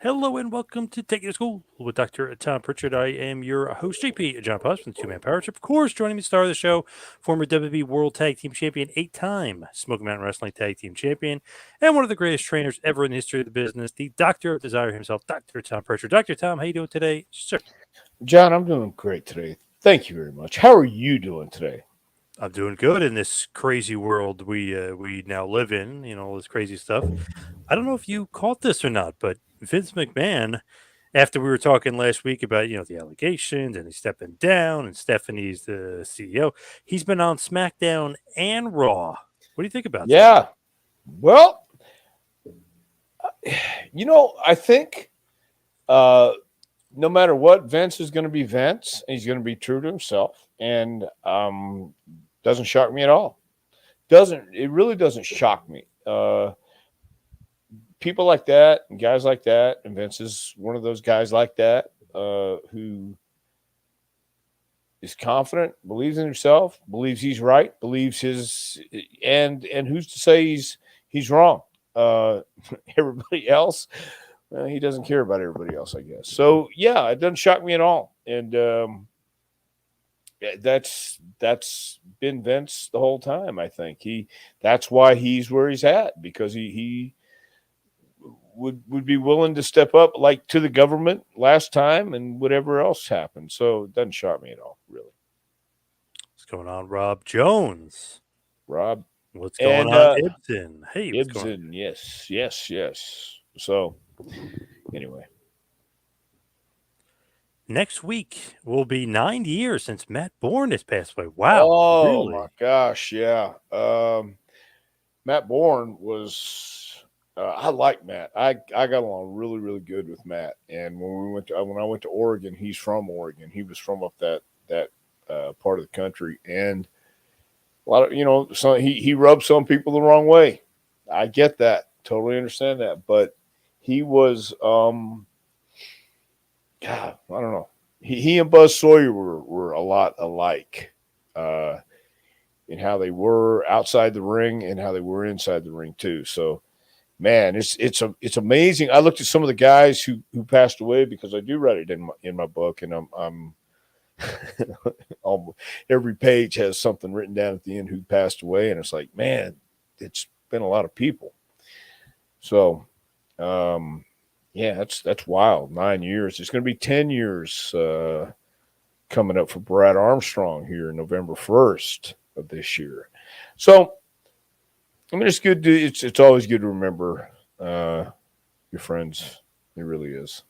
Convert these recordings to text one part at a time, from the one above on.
Hello and welcome to Take You to School with Dr. Tom Prichard. I am your host, JP, John Paz from the Two Man Power Trip. Of course, joining me, star of the show, former WWE World Tag Team Champion, 8-time Smoky Mountain Wrestling Tag Team Champion, and one of the greatest trainers ever in the history of the business, the Doctor of Desire himself, Dr. Tom Prichard. Dr. Tom, how you doing today, sir? John, I'm doing great today. Thank you very much. How are you doing today? I'm doing good in this crazy world we now live in. All this crazy stuff. I don't know if you caught this or not, but Vince McMahon, after we were talking last week about the allegations and he's stepping down and Stephanie's the CEO, he's been on SmackDown and Raw. What do you think about that? Yeah. Well, I think no matter what, Vince is going to be Vince. He's going to be true to himself, and doesn't shock me at all. It really doesn't shock me. People like that and guys like that, and Vince is one of those guys like that who is confident, believes in himself, believes he's right, believes and who's to say he's wrong? Everybody else, he doesn't care about everybody else, I guess. So yeah, it doesn't shock me at all, and that's been Vince the whole time. I think that's why he's where he's at, because he would be willing to step up like to the government last time and whatever else happened. So it doesn't shock me at all, really. What's going on, Rob Jones? Rob What's going and on, Ibsen? Hey, what's going on? Ibsen, yes. So anyway, Next week will be 9 years since Matt Bourne has passed away. Wow, oh really? my gosh, yeah. Matt Bourne was. I like Matt. I got along really, really good with Matt. And when I went to Oregon, he's from Oregon. He was from up that part of the country, and a lot of he rubbed some people the wrong way. I get that, totally understand that, but he was God, I don't know. He and Buzz Sawyer were a lot alike. In how they were outside the ring and how they were inside the ring too. So man, it's amazing. I looked at some of the guys who passed away, because I do write it in my book, and I'm every page has something written down at the end who passed away, and it's like, man, it's been a lot of people. So yeah, that's wild. 9 years. It's going to be 10 years coming up for Brad Armstrong here November 1st of this year. So I mean, it's good to it's always good to remember your friends. It really is.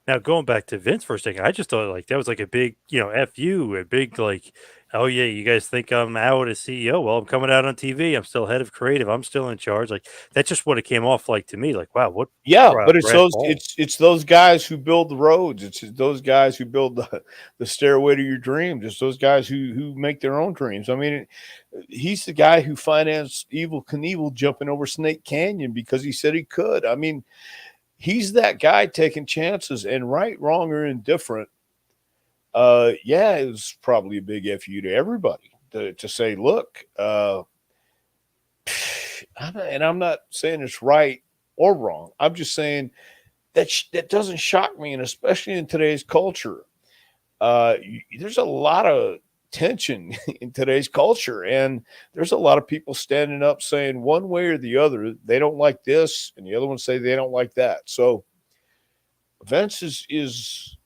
Now, going back to Vince for a second, I just thought like that was like a big, F you, a big like, oh yeah, you guys think I'm out as CEO? Well, I'm coming out on TV. I'm still head of creative. I'm still in charge. Like that's just what it came off like to me. Like, wow, what Yeah, but brass balls. it's those guys who build the roads. It's those guys who build the stairway to your dreams. It's those guys who make their own dreams. I mean, he's the guy who financed Evil Knievel jumping over Snake Canyon because he said he could. I mean, he's that guy taking chances, and right, wrong, or indifferent. Yeah, it was probably a big fu to everybody to say, look, I'm not saying it's right or wrong. I'm just saying that doesn't shock me, and especially in today's culture, there's a lot of tension in today's culture, and there's a lot of people standing up saying one way or the other they don't like this, and the other ones say they don't like that. So Vince is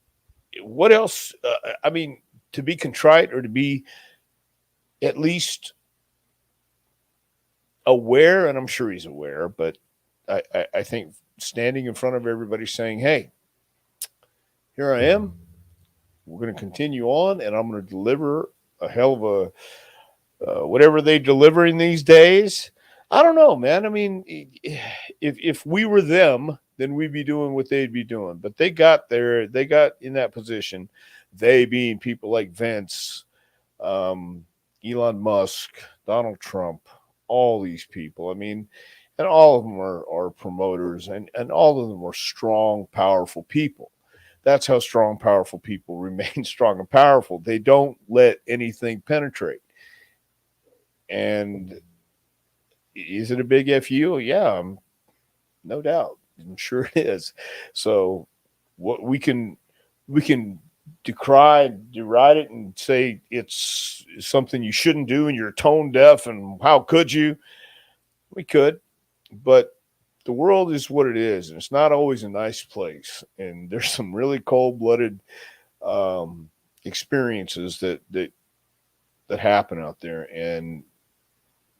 what else? I mean, to be contrite or to be at least aware, and I'm sure he's aware, but I think standing in front of everybody saying, hey, here I am. We're going to continue on, and I'm going to deliver a hell of a whatever they delivering these days. I don't know, man. I mean, if we were them, then we'd be doing what they'd be doing. But they got there. They got in that position. They being people like Vince, Elon Musk, Donald Trump, all these people. I mean, and all of them are promoters, and all of them are strong, powerful people. That's how strong, powerful people remain strong and powerful. They don't let anything penetrate. And is it a big FU? Yeah, no doubt. I'm sure it is. So what we can decry, deride it, and say it's something you shouldn't do, and you're tone deaf, and how could you? We could, but the world is what it is, and it's not always a nice place. And there's some really cold blooded experiences that happen out there, and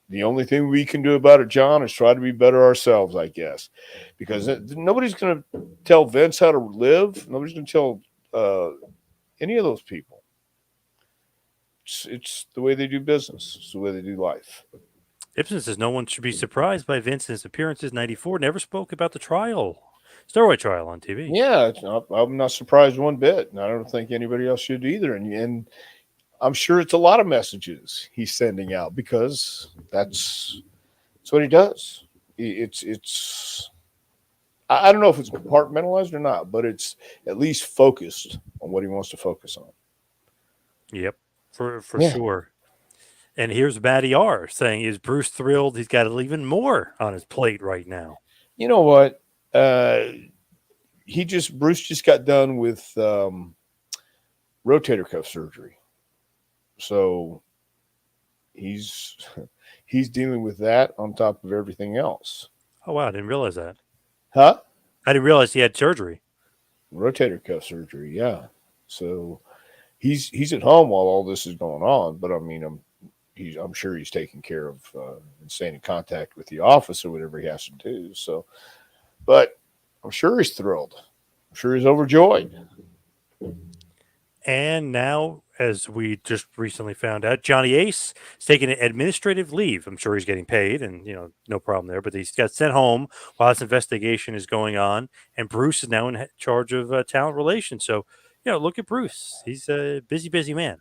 the only thing we can do about it, John, is try to be better ourselves, I guess, because nobody's going to tell Vince how to live. Nobody's going to tell any of those people. It's the way they do business. It's the way they do life. Ibsen says no one should be surprised by Vince's appearances. 94 never spoke about the steroid trial on TV. Yeah, I'm not surprised one bit, and I don't think anybody else should either. And I'm sure it's a lot of messages he's sending out because that's what he does. It's I don't know if it's compartmentalized or not, but it's at least focused on what he wants to focus on. Yep, for sure. And here's Matty R saying, "Is Bruce thrilled? He's got even more on his plate right now." You know what? Bruce just got done with rotator cuff surgery. So he's dealing with that on top of everything else. Oh wow, I didn't realize that. Huh? I didn't realize he had surgery. Rotator cuff surgery, yeah. So he's at home while all this is going on, but I mean I'm sure he's taking care of and staying in contact with the office or whatever he has to do. So, but I'm sure he's thrilled. I'm sure he's overjoyed. And now, as we just recently found out, Johnny Ace is taking an administrative leave. I'm sure he's getting paid, and no problem there. But he's got sent home while this investigation is going on, and Bruce is now in charge of talent relations. So, look at Bruce. He's a busy man.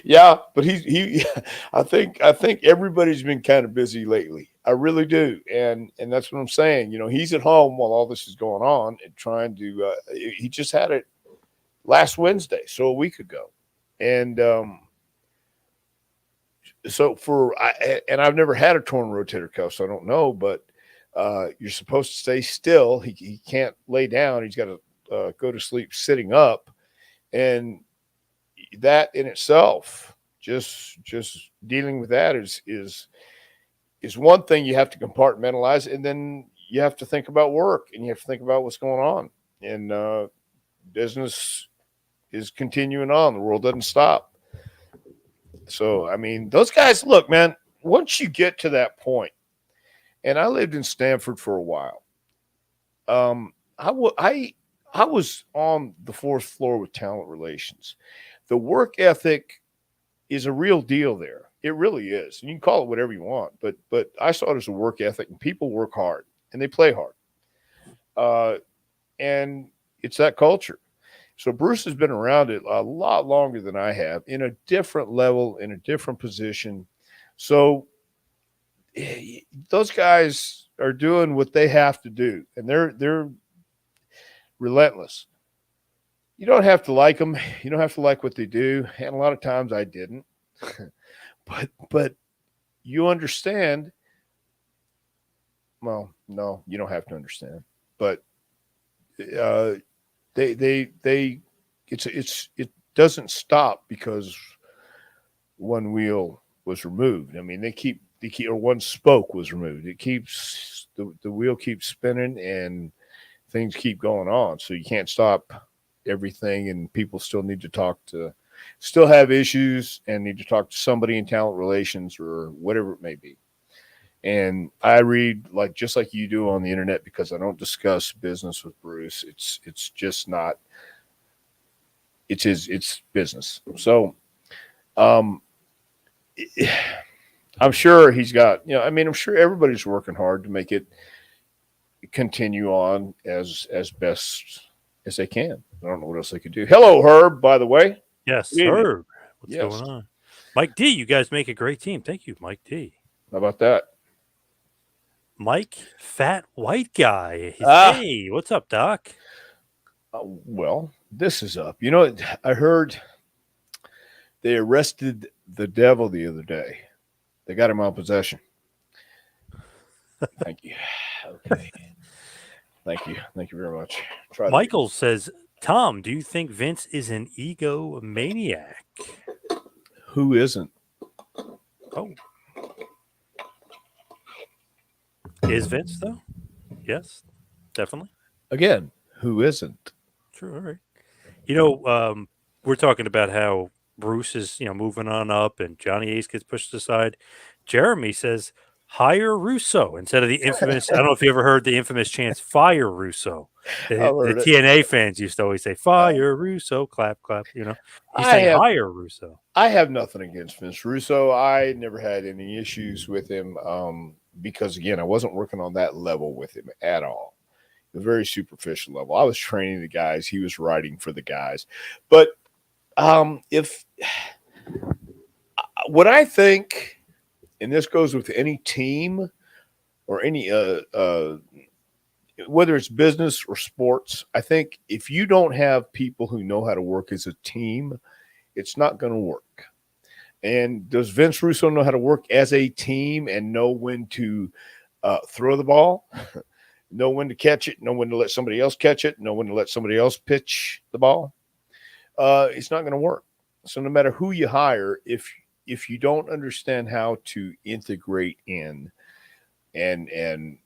yeah, but he. I think everybody's been kind of busy lately. I really do, and that's what I'm saying. He's at home while all this is going on and trying to. He just had it last Wednesday, so a week ago, and so I've never had a torn rotator cuff, so I don't know, but you're supposed to stay still. He can't lay down. He's got to go to sleep sitting up. And that in itself, just dealing with that is one thing you have to compartmentalize, and then you have to think about work, and you have to think about what's going on. And business is continuing on. The world doesn't stop. So, I mean, those guys, look, man, once you get to that point, and I lived in Stanford for a while, I was on the 4th floor with talent relations. The work ethic is a real deal there. It really is. And you can call it whatever you want, but I saw it as a work ethic, and people work hard and they play hard. And it's that culture. So Bruce has been around it a lot longer than I have, in a different level, in a different position. So those guys are doing what they have to do, and they're relentless. You don't have to like them. You don't have to like what they do. And a lot of times I didn't, but you understand. Well, no, you don't have to understand, but it doesn't stop because one wheel was removed. I mean, they keep or one spoke was removed. It keeps the wheel keeps spinning, and things keep going on. So you can't stop everything, and people still need to still have issues and need to talk to somebody in talent relations or whatever it may be. And I read just like you do on the internet, because I don't discuss business with Bruce. It's just not, it's business. So, I'm sure he's got, I'm sure everybody's working hard to make it continue on as best as they can. I don't know what else they could do. Hello, Herb, by the way. Yes, Herb. What's going on? Mike D, you guys make a great team. Thank you, Mike D. How about that? Mike, fat white guy. Hey, what's up, Doc? Well, this is up. I heard they arrested the devil the other day. They got him on possession. Thank you. Okay. Thank you very much. Try that again. Michael says, Tom, do you think Vince is an egomaniac? Who isn't? Oh, is Vince though? Yes, definitely. Again, who isn't? True. All right. You know, we're talking about how Bruce is, moving on up, and Johnny Ace gets pushed aside. Jeremy says, "Hire Russo" instead of the infamous. I don't know if you ever heard the infamous chants "Fire Russo." The, I've the heard it. TNA fans used to always say "Fire Russo," clap, clap. He's I saying have "Hire Russo." I have nothing against Vince Russo. I never had any issues with him because again, I wasn't working on that level with him at all. A very superficial level. I was training the guys. He was writing for the guys. But if what I think, and this goes with any team or any whether it's business or sports, I think if you don't have people who know how to work as a team, it's not going to work. And does Vince Russo know how to work as a team and know when to throw the ball, know when to catch it, know when to let somebody else catch it, know when to let somebody else pitch the ball? It's not going to work. So no matter who you hire, if you don't understand how to integrate in and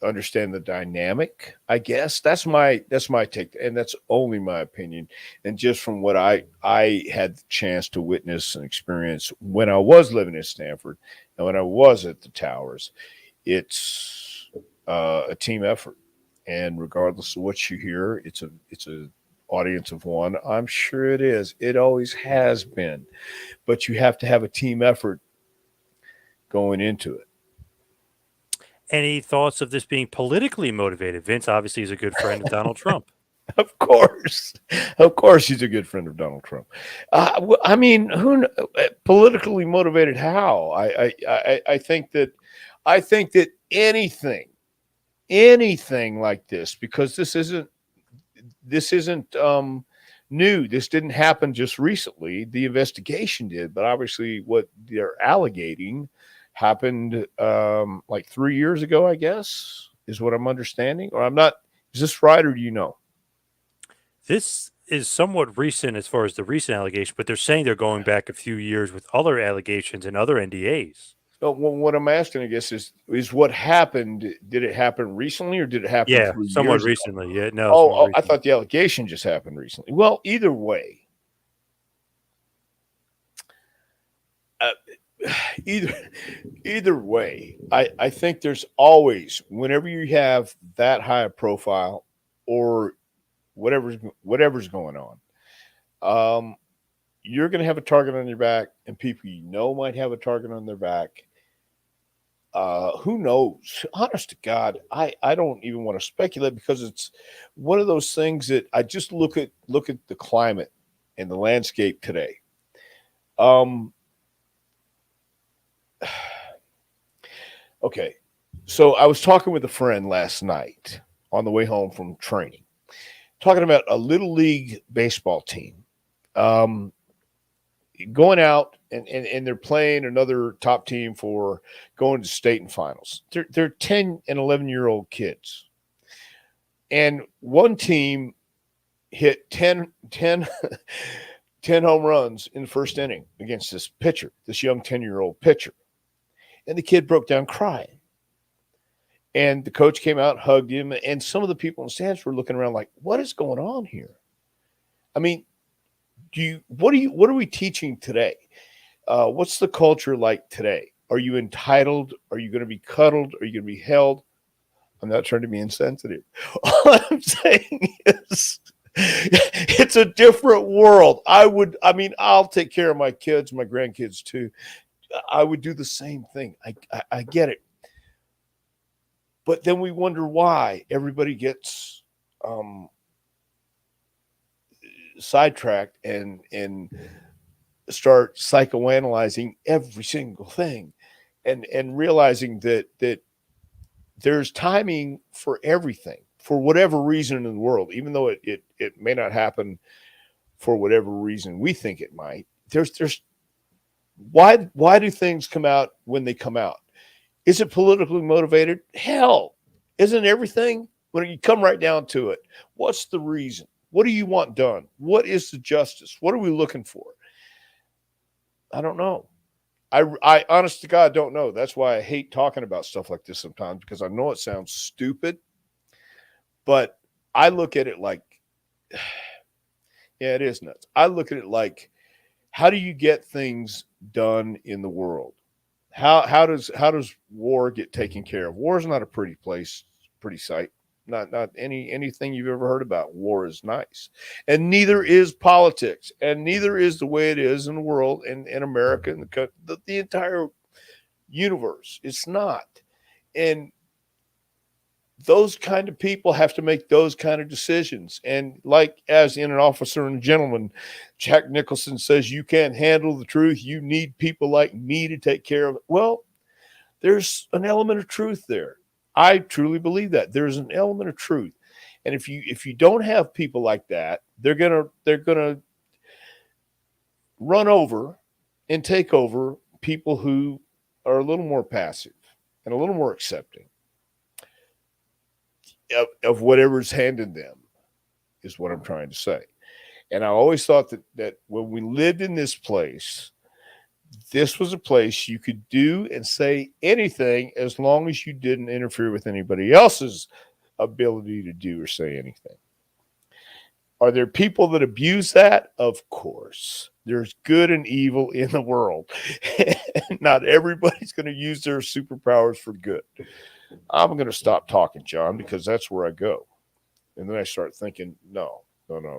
understand the dynamic, I guess that's my take, and that's only my opinion, and just from what I had the chance to witness and experience when I was living in Stanford and when I was at the Towers. It's a team effort, and regardless of what you hear, it's a audience of one. I'm sure it is. It always has been, but you have to have a team effort going into it. Any thoughts of this being politically motivated? Vince obviously is a good friend of Donald Trump. Of course, of course, he's a good friend of Donald Trump. I mean, politically motivated? How? I think that anything like this, because this isn't new. This didn't happen just recently. The investigation did, but obviously, what they're alleging happened like 3 years ago. I guess is what I'm understanding, or I'm not. Is this right, or do you know? This is somewhat recent as far as the recent allegation, but they're saying they're going back a few years with other allegations and other NDAs. So, well, what I'm asking, I guess, is what happened? Did it happen recently, or did it happen Yeah, 3 years somewhat ago? recently. Yeah, no, somewhat Oh, I recently. thought the allegation just happened recently. Well, either way, uh, either either way, I think there's always, whenever you have that high a profile or whatever's going on, um, you're going to have a target on your back, and people you know might have a target on their back. Who knows? Honest to God, I don't even want to speculate, because it's one of those things that I just look at the climate and the landscape today. Um, okay, so I was talking with a friend last night on the way home from training, talking about a little league baseball team. Um, Going out and they're playing another top team for going to state and finals. They're 10 and 11-year-old kids. And one team hit 10 home runs in the first inning against this pitcher, this young 10-year-old pitcher. And the kid broke down crying. And the coach came out, hugged him, and some of the people in the stands were looking around like, what is going on here? I mean, what are we teaching today? What's the culture like today? Are you entitled? Are you going to be cuddled? Are you going to be held? I'm not trying to be insensitive. All I'm saying is it's a different world. I'll take care of my kids, my grandkids too. I would do the same thing. I get it. But then we wonder why everybody gets sidetracked and start psychoanalyzing every single thing, and realizing that there's timing for everything, for whatever reason in the world, even though it may not happen for whatever reason we think it might. There's why do things come out when they come out? Is it politically motivated? Hell, isn't everything? When you come right down to it, what's the reason? What do you want done? What is the justice? What are we looking for? I don't know. I honest to God don't know. That's why I hate talking about stuff like this sometimes, because I know it sounds stupid, but I look at it like, yeah, it is nuts. I look at it like, how do you get things done in the world? How does war get taken care of? War is not a pretty place, pretty sight. Not anything you've ever heard about. War is nice, and neither is politics, and neither is the way it is in the world, in America, and the entire universe. It's not, and those kind of people have to make those kind of decisions. And like, as in An Officer and a Gentleman, Jack Nicholson says, you can't handle the truth. You need people like me to take care of it. Well, there's an element of truth there. I truly believe that there's an element of truth. And if you don't have people like that, they're gonna run over and take over people who are a little more passive and a little more accepting of whatever's handed them, is what I'm trying to say. And I always thought that when we lived in this place, this was a place you could do and say anything as long as you didn't interfere with anybody else's ability to do or say anything. Are there people that abuse that? Of course. There's good and evil in the world. Not everybody's going to use their superpowers for good. I'm going to stop talking, John, because that's where I go. And then I start thinking, no,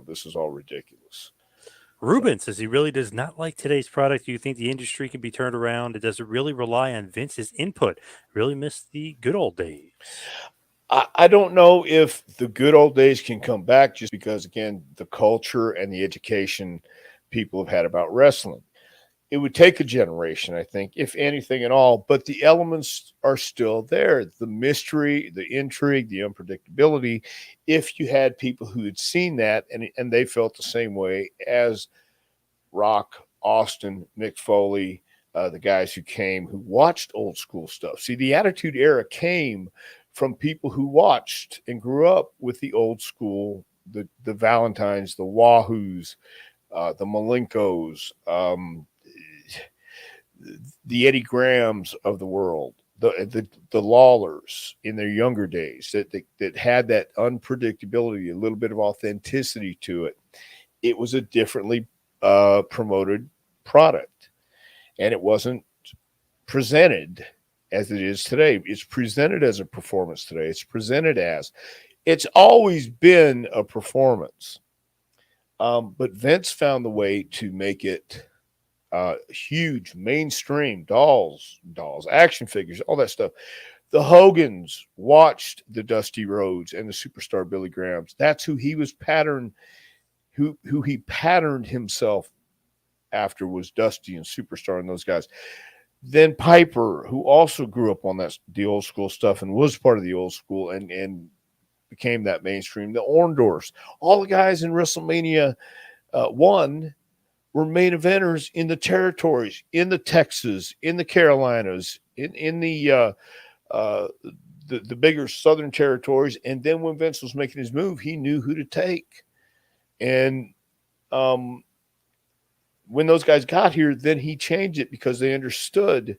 this is all ridiculous. Ruben says he really does not like today's product. Do you think the industry can be turned around? Does it really rely on Vince's input? Really miss the good old days. I don't know if the good old days can come back, just because, again, the culture and the education people have had about wrestling. It would take a generation, I think, if anything at all, but the elements are still there. The mystery, the intrigue, the unpredictability. If you had people who had seen that and they felt the same way as Rock, Austin, Mick Foley, the guys who watched old school stuff. See, the Attitude Era came from people who watched and grew up with the old school, the Valentines, the Wahoos, the Malenkos, the Eddie Grahams of the world, the Lawlers in their younger days, that had that unpredictability, a little bit of authenticity to it. It was a differently promoted product, and it wasn't presented as it is today. It's presented as a performance today. It's always been a performance. But Vince found the way to make it huge, mainstream, dolls, action figures, all that stuff. The Hogans watched the Dusty Rhodes and the superstar Billy Grahams. That's who he was patterned, who he patterned himself after, was Dusty and Superstar and those guys. Then Piper, who also grew up on the old school stuff and was part of the old school and became that mainstream. The Orndorffs, all the guys in WrestleMania 1 were main eventers in the territories, in the Texas, in the Carolinas, in the bigger southern territories. And then when Vince was making his move, he knew who to take. And when those guys got here, then he changed it, because they understood,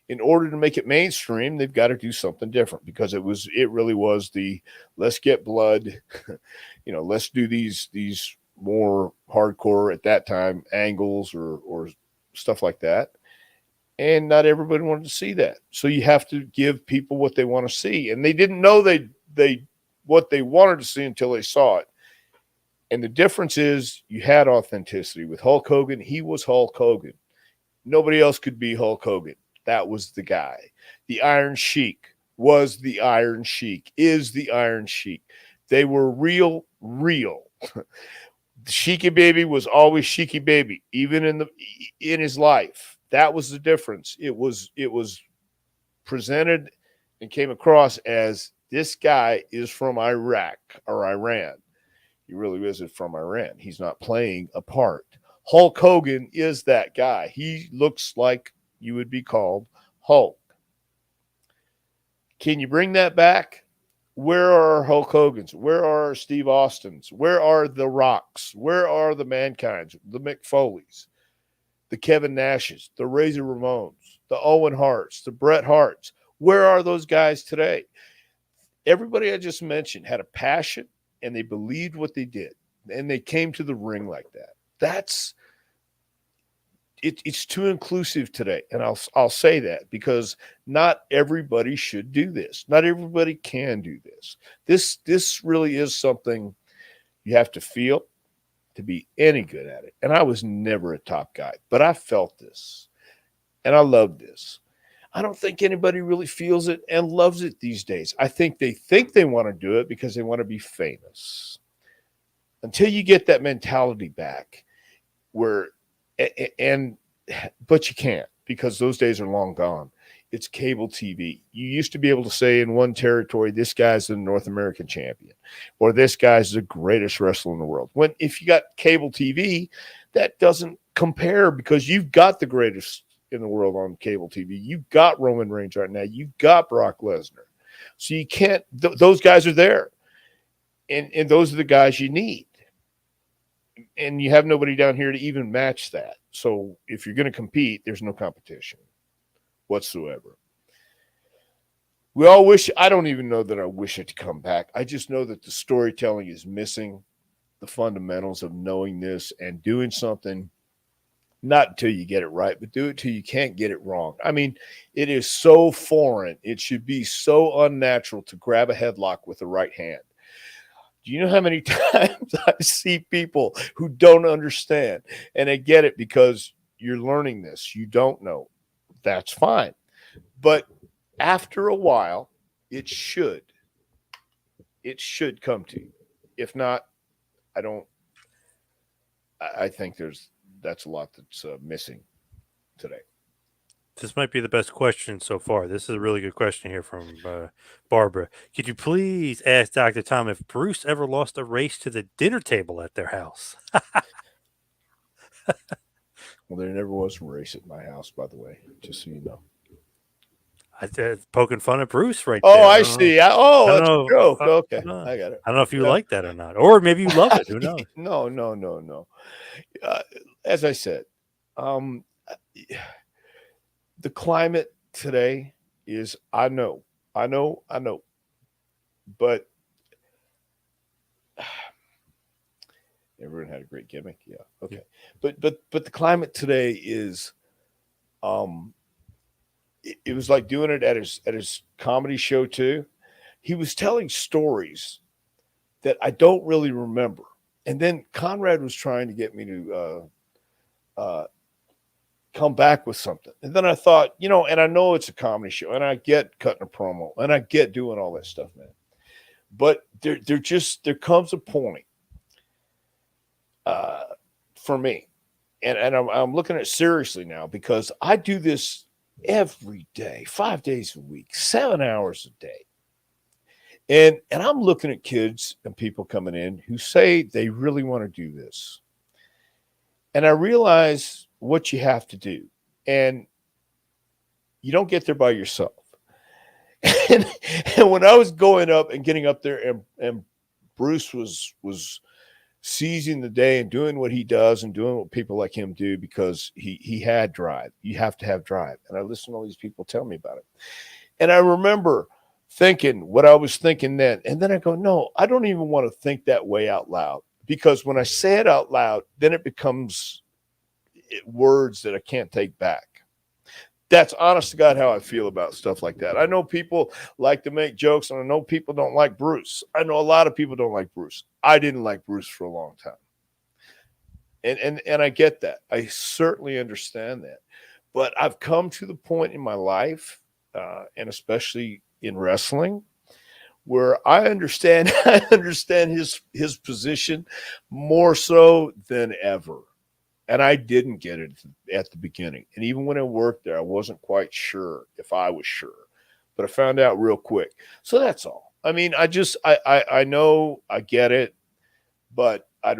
in order to make it mainstream, they've got to do something different, because it really was the let's get blood, let's do these more hardcore at that time angles or stuff like that. And not everybody wanted to see that. So you have to give people what they want to see. And they didn't know what they wanted to see until they saw it. And the difference is, you had authenticity. With Hulk Hogan, he was Hulk Hogan. Nobody else could be Hulk Hogan. That was the guy. The Iron Sheik was the Iron Sheik, is the Iron Sheik. They were real. Sheiky Baby was always Sheiky Baby, even in his life. That was the difference. It was presented and came across as, this guy is from Iraq or Iran. He really isn't from Iran. He's not playing a part. Hulk Hogan is that guy. He looks like you would be called Hulk. Can you bring that back? Where are our Hulk Hogan's? Where are our Steve Austin's? Where are the Rocks? Where are the Mankind's, the Mick Foley's, the Kevin Nash's, the Razor Ramones, the Owen Harts, the Bret Harts? Where are those guys today? Everybody I just mentioned had a passion and they believed what they did. And they came to the ring like that. It's too inclusive today. And I'll say that because not everybody should do this. Not everybody can do this. This really is something you have to feel to be any good at it. And I was never a top guy, but I felt this and I love this. I don't think anybody really feels it and loves it these days. I think they want to do it because they want to be famous. Until you get that mentality back but you can't because those days are long gone. It's cable TV. You used to be able to say in one territory, this guy's the North American champion, or this guy's the greatest wrestler in the world. If you got cable TV, that doesn't compare because you've got the greatest in the world on cable TV. You've got Roman Reigns right now. You've got Brock Lesnar. So you can't, those guys are there. And those are the guys you need. And you have nobody down here to even match that. So if you're going to compete, there's no competition whatsoever. We all wish, I don't even know that I wish it to come back. I just know that the storytelling is missing the fundamentals of knowing this and doing something, not until you get it right, but do it till you can't get it wrong. I mean, it is so foreign. It should be so unnatural to grab a headlock with the right hand. Do you know how many times I see people who don't understand and they get it because you're learning this? You don't know. That's fine. But after a while, it should come to you. If not, I think that's a lot that's missing today. This might be the best question so far. This is a really good question here from Barbara. Could you please ask Dr. Tom if Bruce ever lost a race to the dinner table at their house? Well, there never was a race at my house, by the way, just so you know. Poking fun at Bruce right there. Oh, I see. That's a joke. Okay, I got it. I don't know if you like that or not. Or maybe you love it. Who knows? No. As I said, the climate today is, I know, but everyone had a great gimmick. Yeah. Okay. Yeah. But the climate today is, it was like doing it at his comedy show too. He was telling stories that I don't really remember. And then Conrad was trying to get me to, come back with something. And then I thought, and I know it's a comedy show and I get cutting a promo and I get doing all that stuff, man. But there comes a point for me. And I'm looking at it seriously now because I do this every day, 5 days a week, 7 hours a day. And I'm looking at kids and people coming in who say they really want to do this. And I realize what you have to do. And you don't get there by yourself. And when I was going up and getting up there and Bruce was seizing the day and doing what he does and doing what people like him do because he had drive. You have to have drive. And I listened to all these people tell me about it. And I remember thinking what I was thinking then. And then I go, no, I don't even want to think that way out loud. Because when I say it out loud, then it becomes words that I can't take back. That's honest to God how I feel about stuff like that. I know people like to make jokes, and I know people don't like Bruce. I know a lot of people don't like Bruce. I didn't like Bruce for a long time. And I get that. I certainly understand that. But I've come to the point in my life, and especially in wrestling, where I understand his position more so than ever. And I didn't get it at the beginning. And even when I worked there, I wasn't quite sure if I was sure. But I found out real quick. So that's all. I mean, I know I get it, but I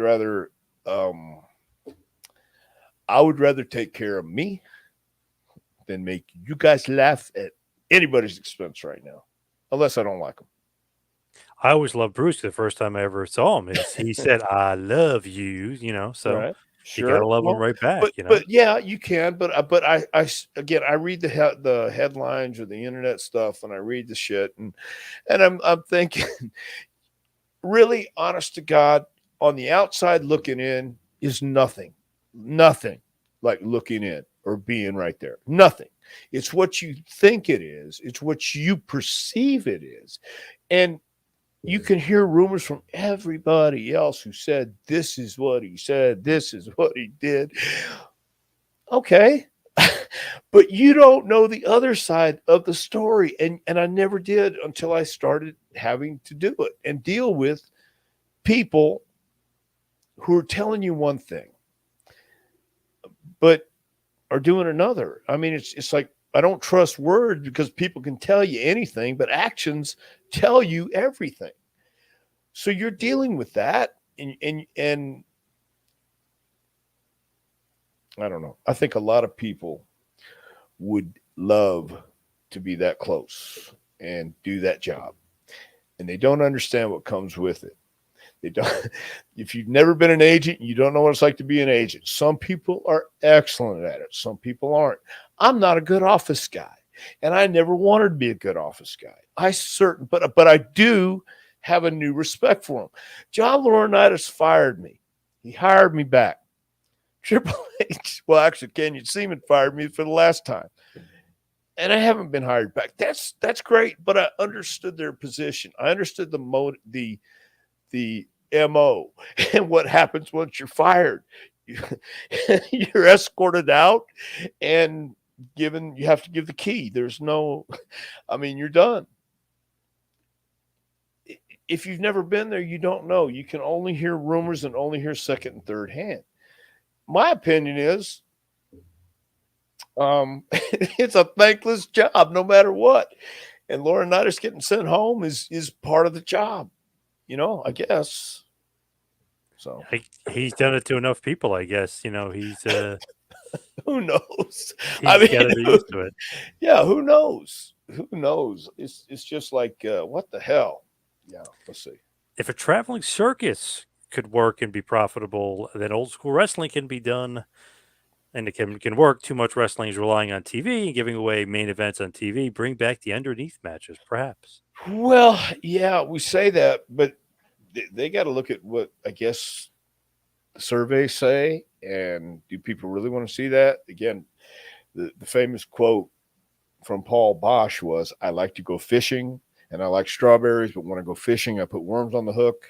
would rather take care of me than make you guys laugh at anybody's expense right now. unless I don't like him. I always loved Bruce. The first time I ever saw him is he said, "I love you," so Right. you gotta Sure. love him Well, right back, but yeah, you can. But again, I read the headlines or the internet stuff, and I read the shit, and I'm thinking, really, honest to God, on the outside looking in is nothing like looking in or being right there. Nothing. It's what you think it is. It's what you perceive it is, and you can hear rumors from everybody else who said this is what he said, this is what he did. Okay. But you don't know the other side of the story. And I never did until I started having to do it and deal with people who are telling you one thing, but are doing another. I mean, it's like I don't trust words because people can tell you anything, but actions tell you everything. So you're dealing with that, and I don't know. I think a lot of people would love to be that close and do that job, and they don't understand what comes with it. They don't. If you've never been an agent, you don't know what it's like to be an agent. Some people are excellent at it. Some people aren't. I'm not a good office guy, and I never wanted to be a good office guy. But I do have a new respect for him. John Laurinaitis fired me. He hired me back. Triple H, well, actually, Kenyon Seaman fired me for the last time. And I haven't been hired back. That's great, but I understood their position. I understood the MO and what happens once you're fired. You're escorted out and you have to give the key. There's no, I mean, you're done. If you've never been there, you don't know. You can only hear rumors and only hear second and third hand. My opinion is it's a thankless job no matter what. And Laurinaitis getting sent home is part of the job, I guess. So he's done it to enough people, I guess. He's who knows? I he's got mean, to be used to it. yeah, who knows? Who knows? It's just like what the hell? Yeah, let's see. If a traveling circus could work and be profitable, then old school wrestling can be done and it can work. Too much wrestling is relying on TV and giving away main events on TV. Bring back the underneath matches, perhaps. Well, yeah, we say that, but they got to look at what I guess the surveys say, and do people really want to see that? Again, the famous quote from Paul Bosch was, "I like to go fishing, and I like strawberries, but when I go fishing, I put worms on the hook.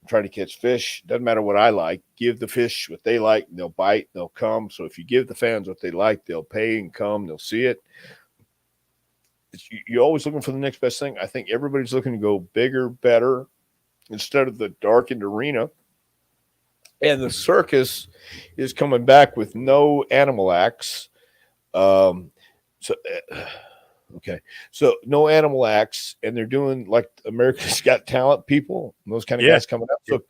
I'm trying to catch fish. Doesn't matter what I like. Give the fish what they like, and they'll bite, they'll come. So if you give the fans what they like, they'll pay and come, they'll see it." You're always looking for the next best thing. I think everybody's looking to go bigger, better, instead of the darkened arena. And the circus is coming back with no animal acts. So no animal acts, and they're doing like America's Got Talent people, those kind of guys coming up. So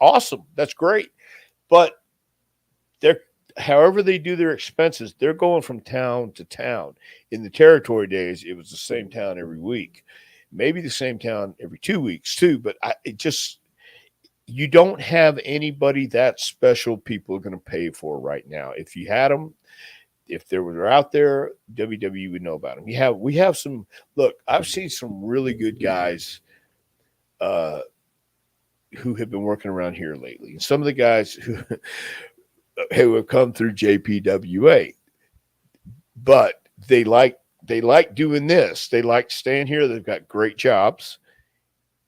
awesome, that's great. But they're however they do their expenses, they're going from town to town. In the territory days, it was the same town every week, maybe the same town every 2 weeks too. But you don't have anybody that special people are going to pay for right now. If you had them, if they were out there, WWE would know about them. We have some. Look, I've seen some really good guys who have been working around here lately. And some of the guys who have come through JPWA, but they like doing this. They like staying here. They've got great jobs.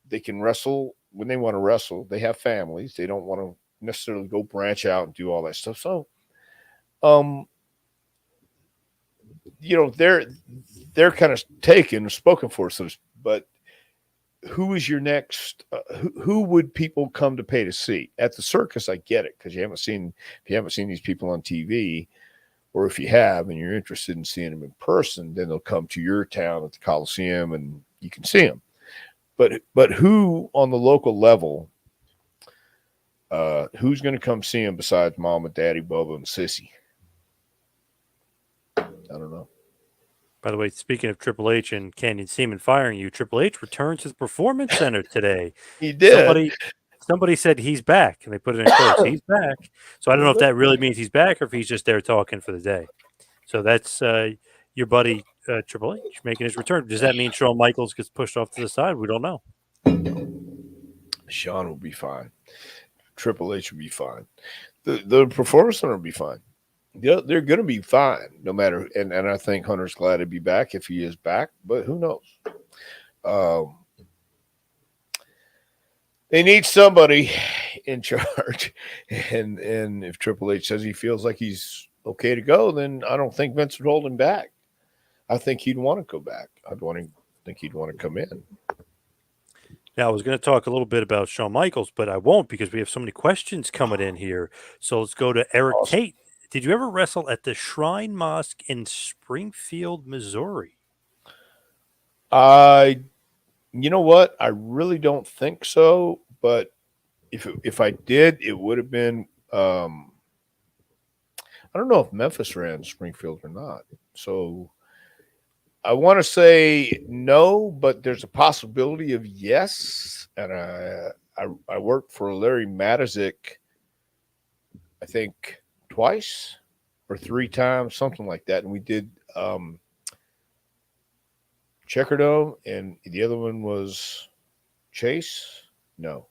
They can wrestle when they want to wrestle. They have families. They don't want to necessarily go branch out and do all that stuff. So, they're kind of taken, spoken for, but who is your next? Who would people come to pay to see at the circus? I get it because if you haven't seen these people on TV, or if you have and you're interested in seeing them in person, then they'll come to your town at the Coliseum and you can see them. But who on the local level? Who's going to come see him besides Mama, Daddy, Bubba, and Sissy? I don't know. By the way, speaking of Triple H and Canyon Seaman firing you, Triple H returns to the Performance Center today. He did. Somebody said he's back, and they put it in quotes. He's back. So I don't know if that really means he's back or if he's just there talking for the day. So that's your buddy Triple H making his return. Does that mean Shawn Michaels gets pushed off to the side? We don't know. Shawn will be fine. Triple H will be fine. The Performance Center will be fine. They're going to be fine no matter. And I think Hunter's glad to be back if he is back, but who knows? They need somebody in charge. And if Triple H says he feels like he's okay to go, then I don't think Vince would hold him back. I think he'd want to go back. Think he'd want to come in. Now, I was going to talk a little bit about Shawn Michaels, but I won't because we have so many questions coming in here. So let's go to Eric Tate. Did you ever wrestle at the Shrine Mosque in Springfield, Missouri? You know what? I really don't think so. But if I did, it would have been. I don't know if Memphis ran Springfield or not. So I want to say no, but there's a possibility of yes. And I worked for Larry Matazik, I think twice or three times, something like that. And we did Checkerdome, and the other one was Chase. No.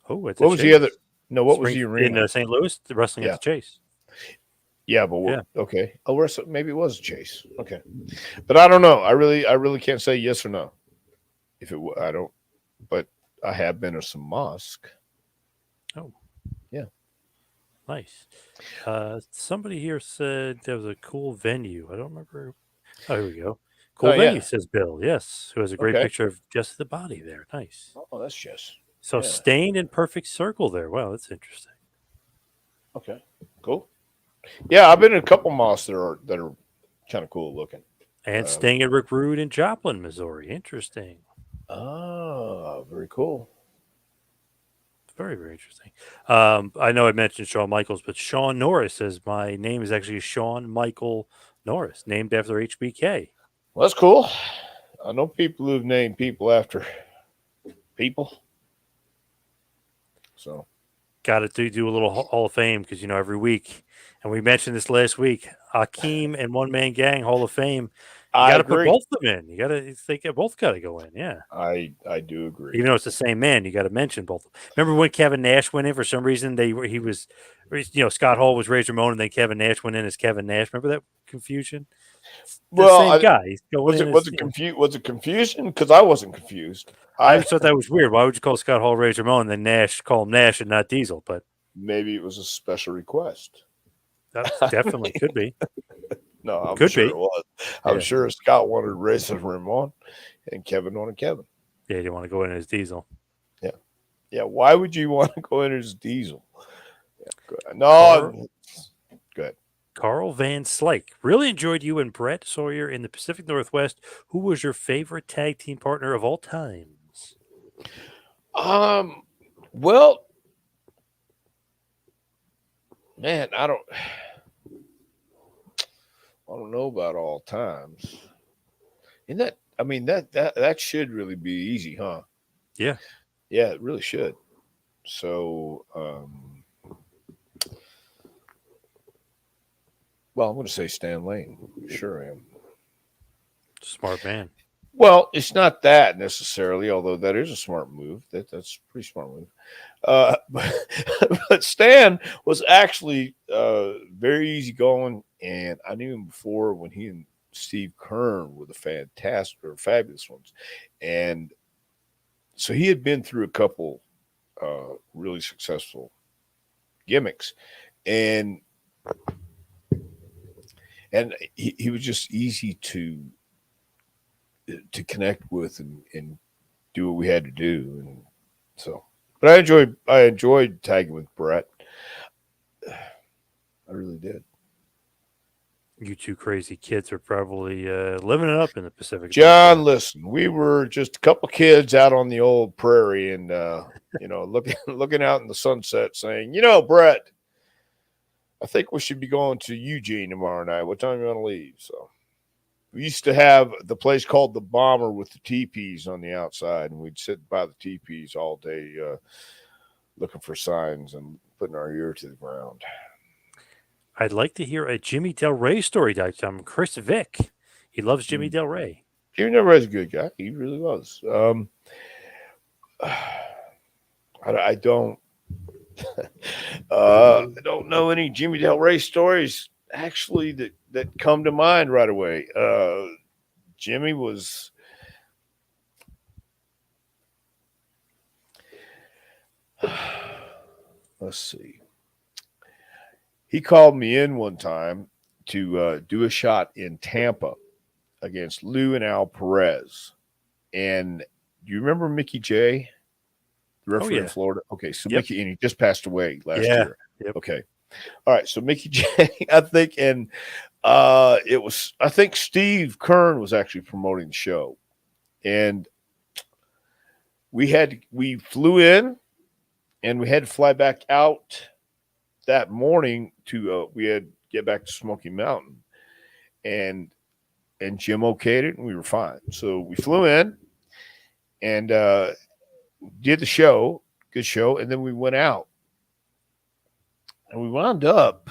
Oh, what was the other? No, what was the arena in St. Louis? The wrestling at the Chase. Yeah, but okay. Oh, maybe it was Chase. Okay, but I don't know. I really can't say yes or no. I don't. But I have been to some mosque. Oh, yeah, nice. Somebody here said there was a cool venue. I don't remember. Oh, here we go. Cool venue, says Bill. Yes, who has a great picture of just the body there. Nice. Oh, that's Jess. So stained in perfect circle there. Wow, that's interesting. Okay, cool. Yeah, I've been in a couple mosques that are kind of cool looking. And staying at Rick Rude in Joplin, Missouri. Interesting. Oh, very cool. Very, very interesting. I know I mentioned Shawn Michaels, but Sean Norris says my name is actually Shawn Michael Norris, named after HBK. Well, that's cool. I know people who've named people after people. So got to do a little Hall of Fame because, every week, and we mentioned this last week, Hakeem and One Man Gang Hall of Fame. You got to put both of them in. They both got to go in. Yeah, I do agree. Even though it's the same man, you got to mention both. Remember when Kevin Nash went in for some reason? He was, Scott Hall was Razor Ramon, and then Kevin Nash went in as Kevin Nash. Remember that confusion? Same guy. Was it confusion? Because I wasn't confused. I thought that was weird. Why would you call Scott Hall Razor Ramon and then Nash call him Nash and not Diesel? But maybe it was a special request. That definitely could be. No, I'm sure it was. I'm sure Scott wanted Razor Ramon and Kevin wanted Kevin. Yeah, you want to go in as Diesel. Yeah. Yeah. Why would you want to go in as Diesel? Yeah, good. No, good. Carl Van Slyke. Really enjoyed you and Brett Sawyer in the Pacific Northwest. Who was your favorite tag team partner of all times? Well, man, I don't know about all times. And that should really be easy, huh? Yeah. Yeah, it really should. So, well, I'm going to say Stan Lane. Sure I am. Smart man. Well, it's not that necessarily, although that is a smart move. That's a pretty smart move. But Stan was actually very easygoing, and I knew him before when he and Steve Kern were the fabulous ones. And so he had been through a couple really successful gimmicks, and he was just easy to connect with and do what we had to do. And so, but I enjoyed tagging with Brett. I really did. You two crazy kids are probably living it up in the Pacific. John, listen, we were just a couple kids out on the old prairie and, looking out in the sunset saying, Brett, I think we should be going to Eugene tomorrow night. What time you want to leave? So we used to have the place called the Bomber with the teepees on the outside, and we'd sit by the teepees all day, looking for signs and putting our ear to the ground. I'd like to hear a Jimmy Del Rey story time. Chris Vick. He loves Jimmy Del Rey. Jimmy Del Rey's a good guy. He really was. I don't. I don't know any Jimmy Del Rey stories actually that come to mind right away. Jimmy was. Let's see. He called me in one time to do a shot in Tampa against Lou and Al Perez. And do you remember Mickey J, the referee in Florida? Okay, so Mickey, and he just passed away last year. Yep. Okay. All right, so Mickey J, I think, and I think Steve Kern was actually promoting the show. And we flew in and we had to fly back out that morning to we had to get back to Smoky Mountain. And Jim okayed it, and we were fine. So we flew in and did the show, good show, and then we went out. And we wound up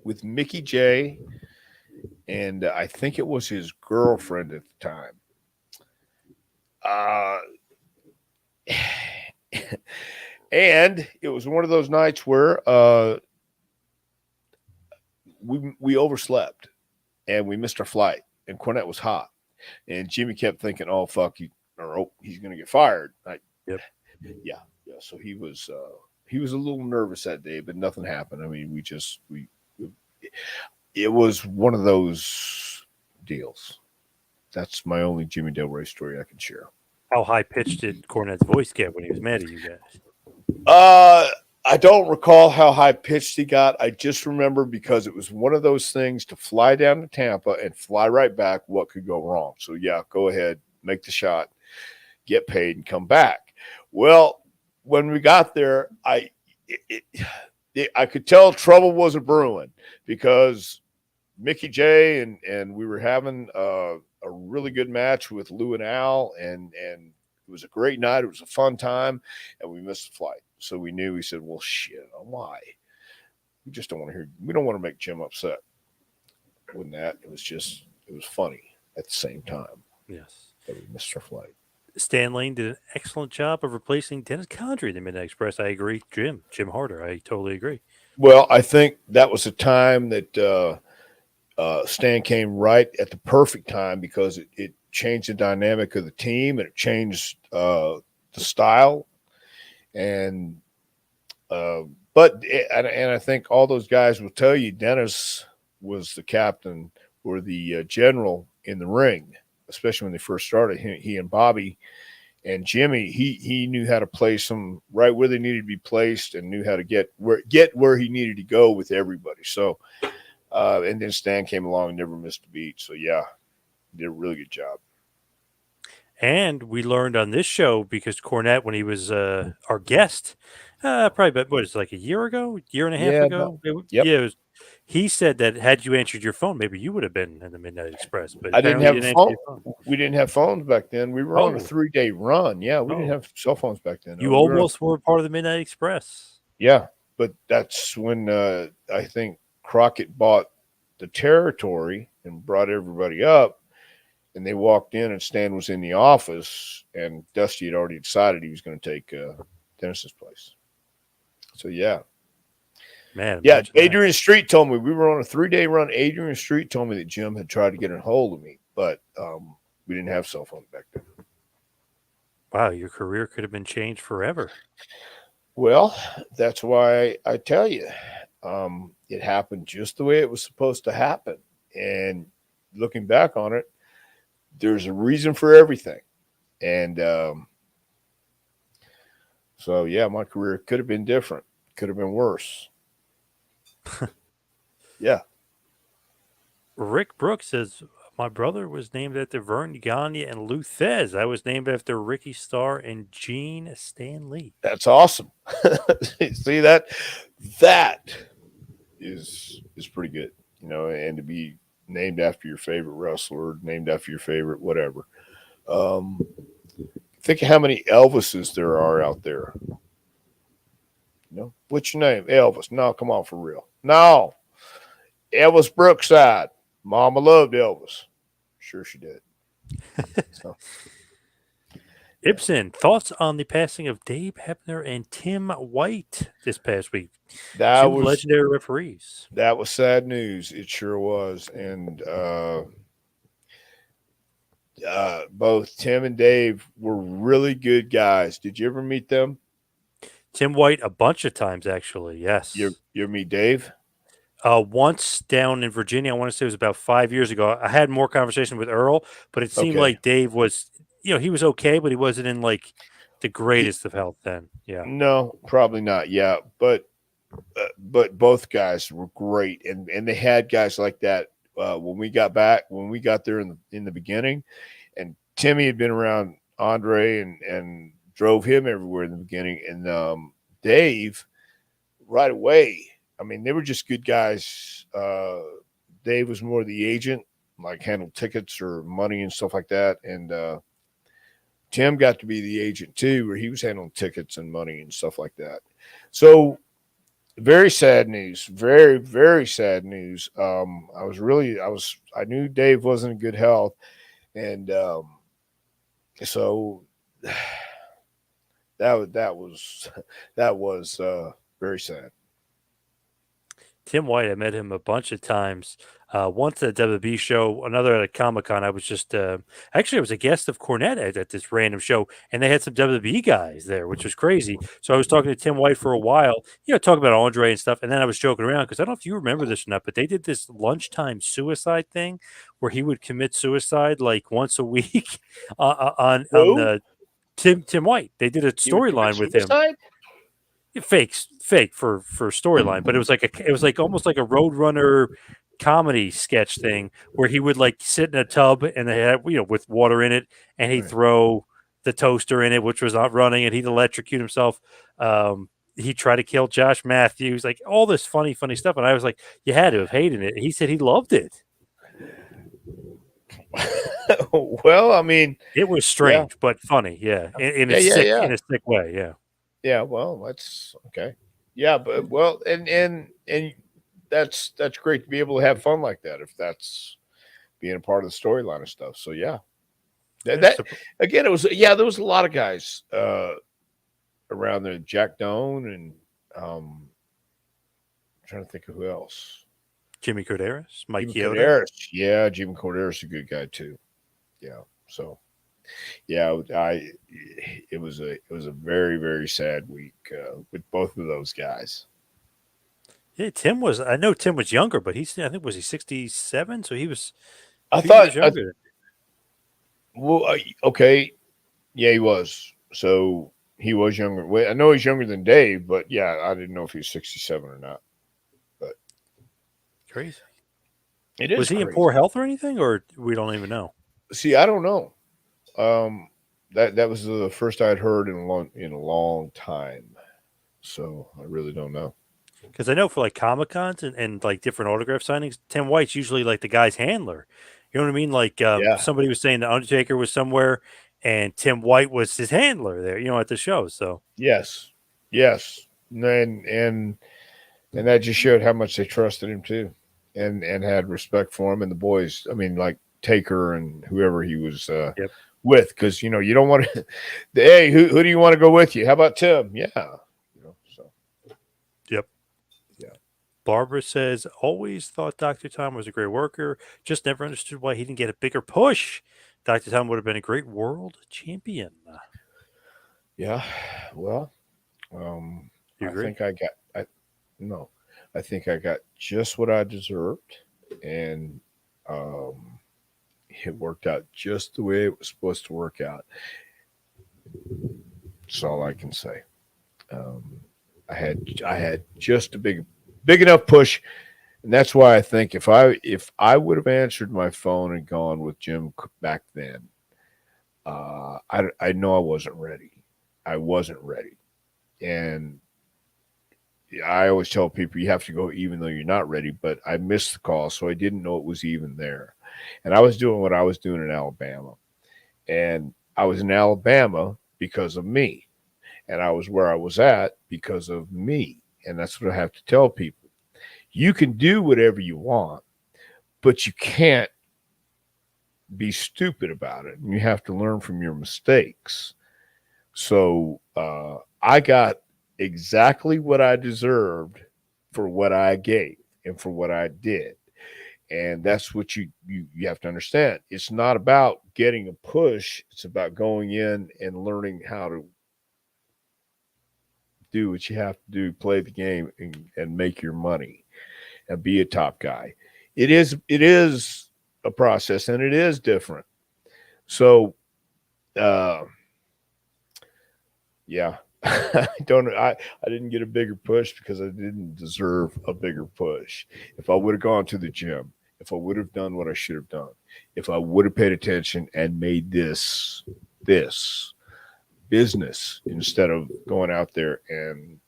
with Mickey J, and I think it was his girlfriend at the time. And it was one of those nights where we overslept. And we missed our flight, and Cornette was hot, and Jimmy kept thinking, "Oh fuck, he's going to get fired." Yeah. So he was a little nervous that day, but nothing happened. I mean, it was one of those deals. That's my only Jimmy Del Rey story I can share. How high pitched did Cornette's voice get when he was mad at you guys? I don't recall how high pitched he got. I just remember because it was one of those things to fly down to Tampa and fly right back. What could go wrong? So yeah, go ahead, make the shot, get paid, and come back. Well, when we got there, I could tell trouble was a brewing because Mickey J and we were having a really good match with Lou and Al, and it was a great night. It was a fun time, and we missed the flight. So we said, well, shit, why? We just don't want to we don't want to make Jim upset. Wasn't that? It was funny at the same time. Yes. That we missed our flight. Stan Lane did an excellent job of replacing Dennis Condrey in the Midnight Express. I agree. Jim Harder. I totally agree. Well, I think that was a time that Stan came right at the perfect time because it changed the dynamic of the team and it changed the style. And I think all those guys will tell you Dennis was the captain or the general in the ring, especially when they first started. He and Bobby and Jimmy, he knew how to place them right where they needed to be placed and knew how to get where he needed to go with everybody. So, and then Stan came along and never missed a beat. So yeah, did a really good job. And we learned on this show because Cornette, when he was our guest, probably about it's like a year and a half ago. He said that had you answered your phone, maybe you would have been in the Midnight Express. But I didn't have a phone. We didn't have phones back then. We were on a 3-day run. Yeah, we didn't have cell phones back then. You almost were part of the Midnight Express. Yeah, but that's when I think Crockett bought the territory and brought everybody up. And they walked in, and Stan was in the office, and Dusty had already decided he was going to take Dennis's place. So, yeah. Man. Yeah, Adrian Street told me, we were on a 3-day run. Adrian Street told me that Jim had tried to get a hold of me, but we didn't have cell phones back then. Wow, your career could have been changed forever. Well, that's why I tell you, it happened just the way it was supposed to happen. And looking back on it, there's a reason for everything. And so, yeah, my career could have been different. Could have been worse. Yeah. Rick Brooks says, my brother was named after Vern Gagne and Lou Thez. I was named after Ricky Starr and Gene Stanley. That's awesome. See, that is pretty good, and to be named after your favorite wrestler, named after your favorite whatever. Um, think of how many Elvises there are out there. What's your name? Elvis. No, come on, for real. No, Elvis Brookside. Mama loved Elvis. Sure, she did. So, yeah, Ibsen, thoughts on the passing of Dave Hepner and Tim White this past week? that Two was legendary referees. that was sad news. It sure was, and both Tim and Dave were really good guys. Did you ever meet them? Tim White a bunch of times, actually. You Yes. you ever meet Dave? Once down in Virginia, I want to say it was about 5 years ago. I had more conversation with Earl, but it seemed Okay. like Dave was, he was okay, but he wasn't in like the greatest of health then. Yeah. No, probably not. Yeah, but both guys were great, and they had guys like that when we got there in the beginning, and Timmy had been around Andre and drove him everywhere in the beginning, and Dave right away. I mean, they were just good guys. Dave was more the agent, like handled tickets or money and stuff like that, and Tim got to be the agent too, where he was handling tickets and money and stuff like that. So very sad news. Very, very sad news. I knew Dave wasn't in good health. And so that was very sad. Tim White, I met him a bunch of times. Once at a WWE show, another at a Comic Con. I was just actually I was a guest of Cornette at this random show, and they had some WWE guys there, which was crazy. So I was talking to Tim White for a while, talking about Andre and stuff, and then I was joking around because I don't know if you remember this or not, but they did this lunchtime suicide thing where he would commit suicide like once a week on Who? the Tim White. They did a He would commit storyline with him. suicide? Fake for storyline, but it was like almost like a Roadrunner comedy sketch thing where he would like sit in a tub and they had with water in it, and he'd Right. throw the toaster in it, which was not running, and he'd electrocute himself. He tried to kill Josh Matthews, like all this funny stuff, and I was like, you had to have hated it. He said he loved it. Well, I mean, It was strange but funny, yeah, in a sick way, yeah. yeah. Well, that's okay. Yeah, but well, and that's great to be able to have fun like that if that's being a part of the storyline and stuff. So yeah, that again, it was there was a lot of guys around there. Jack Doan and I'm trying to think of who else. Jimmy Corderas, Mike Chioda. Corderas. Yeah, Jimmy Corderas is a good guy too. Yeah, so yeah, it was a very, very sad week with both of those guys. Yeah, I know Tim was younger, but I think was he 67? So he was I 2 thought, years younger. well, okay, yeah, he was. So he was younger. Well, I know he's younger than Dave, but yeah, I didn't know if he was 67 or not. But Crazy. it is. Was he in poor health or anything, or we don't even know? See, I don't know. That was the first I'd heard in a long time. So I really don't know. Because I know for like Comic Cons and like different autograph signings, Tim White's usually like the guy's handler. You know what I mean? Like somebody was saying the Undertaker was somewhere, and Tim White was his handler there. At the show. So yes, and that just showed how much they trusted him too, and had respect for him and the boys. I mean, like Taker and whoever he was with, because you don't want to. Hey, who do you want to go with you? How about Tim? Yeah, so. Yep. Yeah. Barbara says, always thought Dr. Tom was a great worker, just never understood why he didn't get a bigger push. Dr. Tom would have been a great world champion. Yeah, well, You agree? I think I got just what I deserved, and it worked out just the way it was supposed to work out. That's all I can say. I had just a big enough push, and that's why I think if I would have answered my phone and gone with Jim back then, I know I wasn't ready. I wasn't ready, and I always tell people you have to go even though you're not ready, but I missed the call, so I didn't know it was even there. And I was doing what I was doing in Alabama. And I was in Alabama because of me. And I was where I was at because of me. And that's what I have to tell people. You can do whatever you want, but you can't be stupid about it. And you have to learn from your mistakes. So I got exactly what I deserved for what I gave and for what I did. And that's what you have to understand. It's not about getting a push. It's about going in and learning how to do what you have to do, play the game, and make your money and be a top guy. It is a process, and it is different. So, uh, yeah, I didn't get a bigger push because I didn't deserve a bigger push. If I would have gone to the gym, if I would have done what I should have done, if I would have paid attention and made this business instead of going out there and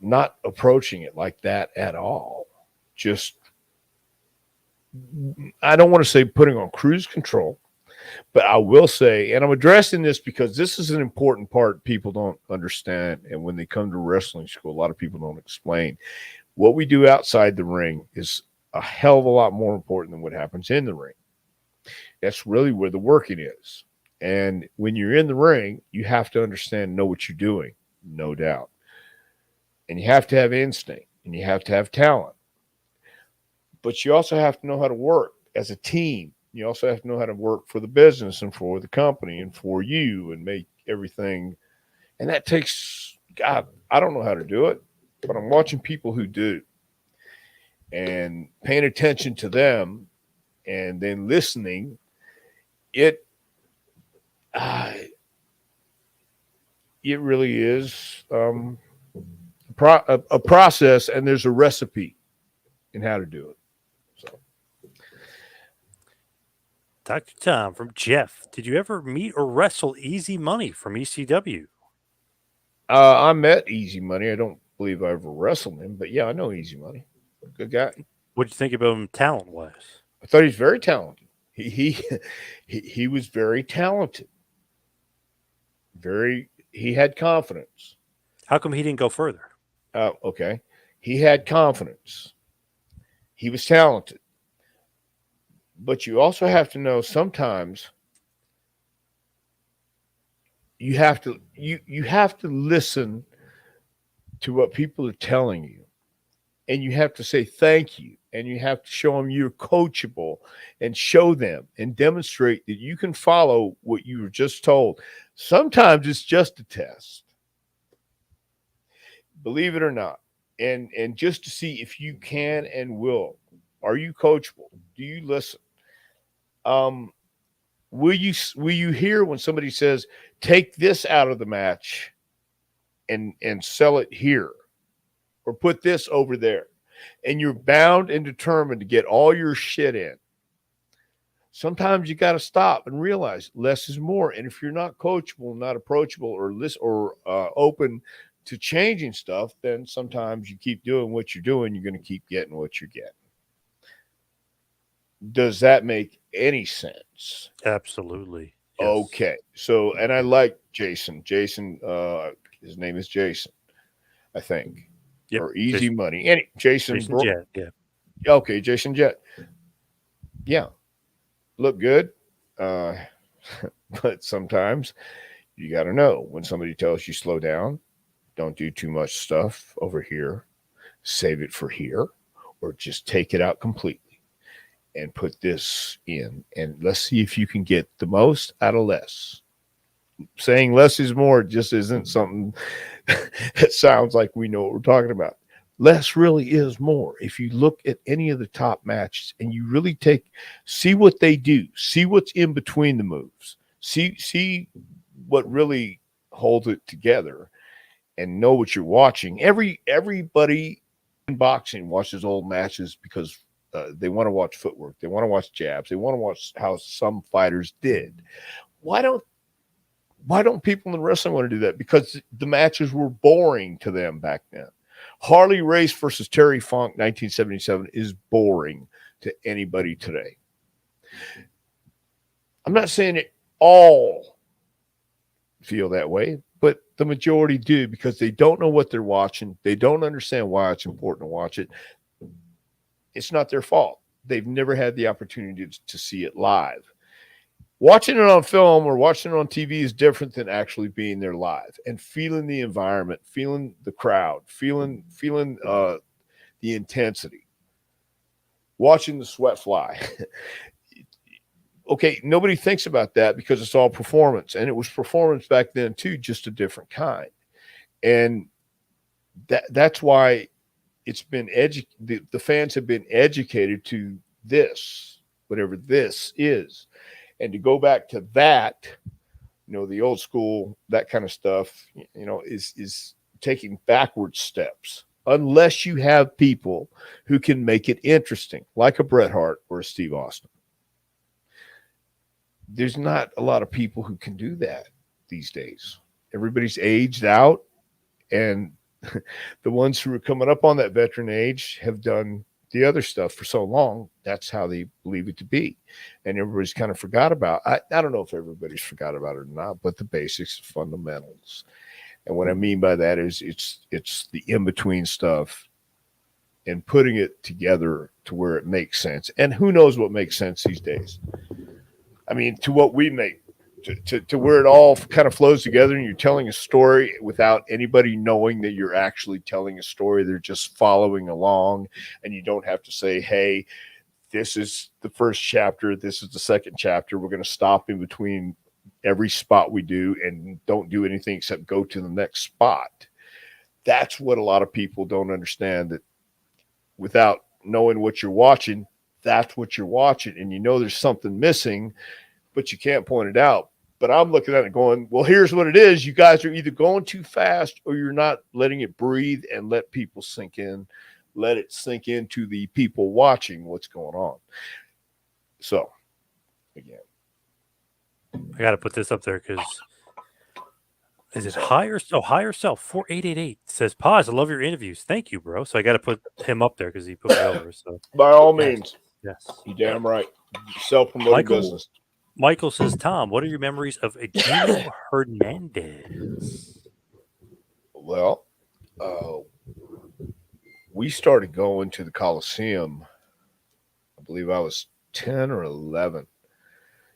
not approaching it like that at all. Just, I don't want to say putting on cruise control, but I will say, and I'm addressing this because this is an important part people don't understand. And when they come to wrestling school, a lot of people don't explain. What we do outside the ring is a hell of a lot more important than what happens in the ring. That's really where the working is. And when you're in the ring, you have to understand, know what you're doing, no doubt. And you have to have instinct and you have to have talent. But you also have to know how to work as a team. You also have to know how to work for the business and for the company and for you and make everything. And that takes, God, I don't know how to do it, but I'm watching people who do and paying attention to them and then listening. It really is a process, and there's a recipe in how to do it. So, Dr. Tom from Jeff, did you ever meet or wrestle Easy Money from ECW? I met Easy Money. I don't believe I ever wrestled him, but yeah, I know Easy Money. Good guy. What'd you think about him talent wise? I thought he was very talented. He was very talented. He had confidence. How come he didn't go further? Okay. He had confidence. He was talented. But you also have to know sometimes you have to listen to what people are telling you. And you have to say thank you. And you have to show them you're coachable and show them and demonstrate that you can follow what you were just told. Sometimes it's just a test. Believe it or not. And just to see if you can and will. Are you coachable? Do you listen? Will you hear when somebody says, take this out of the match and sell it here, or put this over there, and you're bound and determined to get all your shit in? Sometimes you got to stop and realize less is more. And if you're not coachable, not approachable, or open to changing stuff, then sometimes you keep doing what you're doing. You're going to keep getting what you're getting. Does that make any sense? Absolutely. Yes. Okay. So, and I like Jason. Jason, his name is Jason, I think. Yep. Or Easy Jason. Money. Jason Jet, yeah. Okay, Jason Jet. Yeah. Look good. But sometimes you got to know when somebody tells you slow down, don't do too much stuff over here, save it for here, or just take it out completely and put this in. And let's see if you can get the most out of less. Saying less is more just isn't something that sounds like we know what we're talking about. Less really is more. If you look at any of the top matches and you really see what they do, see what's in between the moves, see what really holds it together, and know what you're watching. Everybody in boxing watches old matches because they want to watch footwork. They want to watch jabs. They want to watch how some fighters did. Why don't Why don't people in wrestling want to do that? Because the matches were boring to them back then. Harley Race versus Terry Funk, 1977, is boring to anybody today. I'm not saying it all feel that way, but the majority do, because they don't know what they're watching. They don't understand why it's important to watch it. It's not their fault. They've never had the opportunity to see it live. Watching it on film or watching it on TV is different than actually being there live and feeling the environment, feeling the crowd, feeling the intensity, watching the sweat fly. Okay, nobody thinks about that because it's all performance, and it was performance back then too, just a different kind. And that's why it's been the fans have been educated to this, whatever this is. And to go back to that, the old school, that kind of stuff, is taking backward steps, unless you have people who can make it interesting, like a Bret Hart or a Steve Austin. There's not a lot of people who can do that these days. Everybody's aged out, and the ones who are coming up on that veteran age have done the other stuff for so long. That's how they believe it to be. And everybody's kind of forgot about, I don't know if everybody's forgot about it or not, but the basics, fundamentals. And what I mean by that is it's the in-between stuff and putting it together to where it makes sense. And who knows what makes sense these days? I mean, to what we make, to where it all kind of flows together and you're telling a story without anybody knowing that you're actually telling a story. They're just following along, and you don't have to say, hey, this is the first chapter, this is the second chapter. We're going to stop in between every spot we do and don't do anything except go to the next spot. That's what a lot of people don't understand, that without knowing what you're watching, that's what you're watching. And there's something missing, but you can't point it out. But I'm looking at it going, well, here's what it is. You guys are either going too fast or you're not letting it breathe and let people sink in. Let it sink into the people watching what's going on. So, again. I got to put this up there because is it higher? Oh, higher self 4888 says, pause. I love your interviews. Thank you, bro. So I got to put him up there because he put me over. So by all means. Yes. You're damn right. Self-promoting business. Michael says, Tom, what are your memories of Gino Hernandez? Well, we started going to the Coliseum, I believe I was 10 or 11,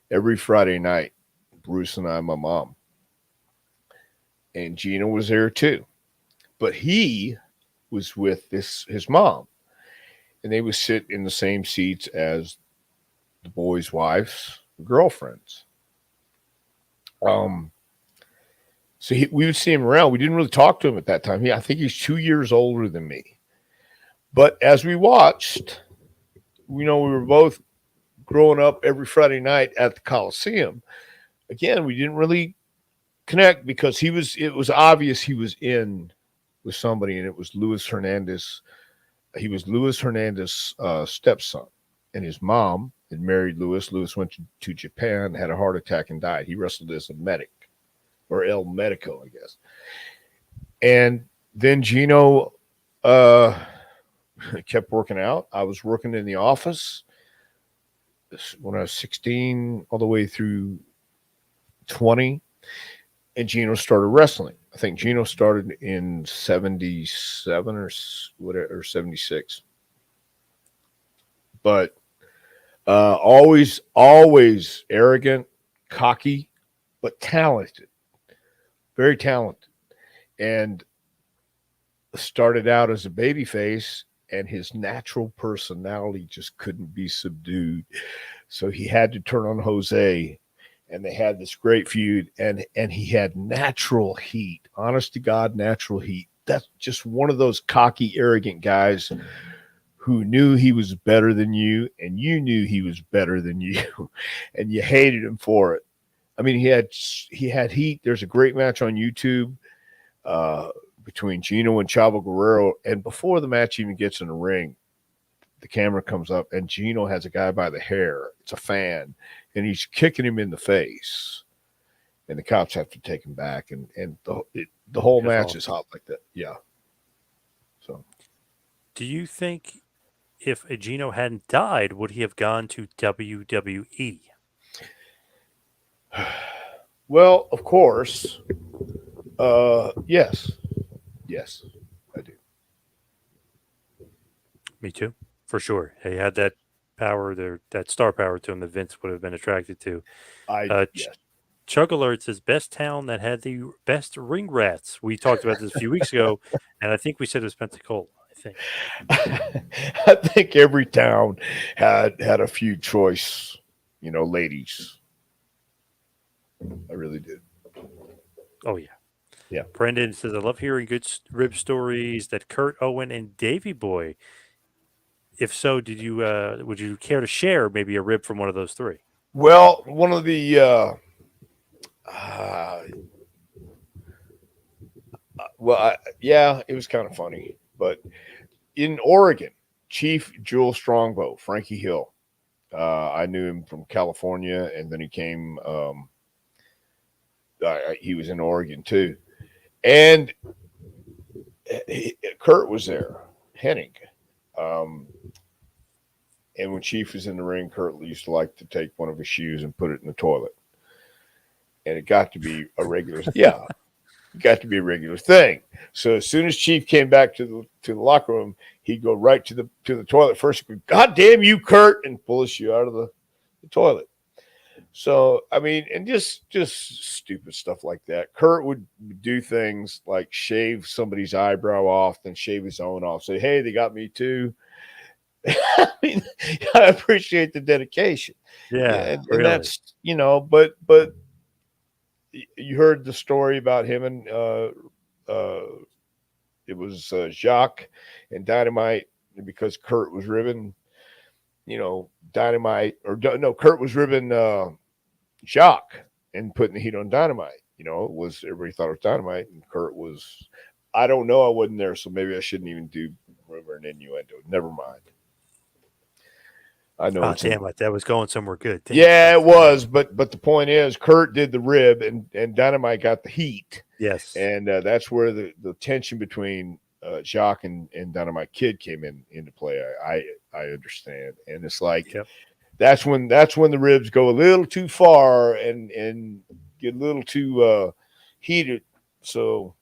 every Friday night, Bruce and I, my mom. And Gino was there too. But he was with his mom. And they would sit in the same seats as the boys' wives, girlfriends. So we would see him around. We didn't really talk to him at that time. I think he's 2 years older than me. But as we watched, we were both growing up every Friday night at the Coliseum. Again, we didn't really connect because it was obvious he was in with somebody, and it was Luis Hernandez. He was Luis Hernandez's stepson, and his mom had married Luis. Luis went to Japan, had a heart attack, and died. He wrestled as a medic, or El Medico, I guess. And then Gino kept working out. I was working in the office when I was 16 all the way through 20, and Gino started wrestling. I think Gino started in 77 or 76. But always arrogant, cocky, but talented. Very talented. And started out as a babyface, and his natural personality just couldn't be subdued. So he had to turn on Jose, and they had this great feud, and he had natural heat, honest to God, natural heat. That's just one of those cocky, arrogant guys who knew he was better than you, and you knew he was better than you, and you hated him for it. I mean, he had heat. There's a great match on YouTube between Gino and Chavo Guerrero, and before the match even gets in the ring, the camera comes up, and Gino has a guy by the hair. It's a fan, and he's kicking him in the face. and the cops have to take him back, and the whole That's match is awesome. hot like that. Yeah. So, Do you think if Gino hadn't died, would he have gone to WWE? well, of course, yes, yes, I do. Me too, for sure. He had that power there, that star power to him that Vince would have been attracted to. Yes. Chug Alert says best town that had the best ring rats. We talked about this a few weeks ago, and I think we said it was Pensacola. I think. I think every town had a few choice, ladies. I really did. Oh yeah. Yeah. Brendan says I love hearing good rib stories. That Kurt Owen and Davy Boy. If so, did you would you care to share maybe a rib from one of those three? Well, one of the uh, yeah, it was kind of funny, but in Oregon, Chief Jewel Strongbow, Frankie Hill. I knew him from California, and then he came. He was in Oregon too, and Kurt was there, Hennig. Um, and when Chief was in the ring, Kurt used to like to take one of his shoes and put it in the toilet, and it got to be a regular. Yeah, it got to be a regular thing. So as soon as Chief came back to the locker room, he'd go right to the toilet first. Go, God damn you, Kurt, and pull his shoe out of the toilet. So I mean, and just stupid stuff like that. Kurt would do things like shave somebody's eyebrow off, then shave his own off. Say, hey, they got me too. I mean, I appreciate the dedication. Yeah, And really. that's but you heard the story about him and it was Jacques and Dynamite because Kurt was ribbing, Dynamite or no, Kurt was ribbing Jacques and putting the heat on Dynamite. It was everybody thought it was Dynamite, and Kurt was. I don't know. I wasn't there, so maybe I shouldn't even do rumor and innuendo. Never mind. I know. Oh damn it! That was going somewhere good. Damn yeah, it was. But the point is, Kurt did the rib, and Dynamite got the heat. Yes, and that's where the tension between Jacques and Dynamite Kid came into play. I understand, and it's like that's when the ribs go a little too far and get a little too heated. So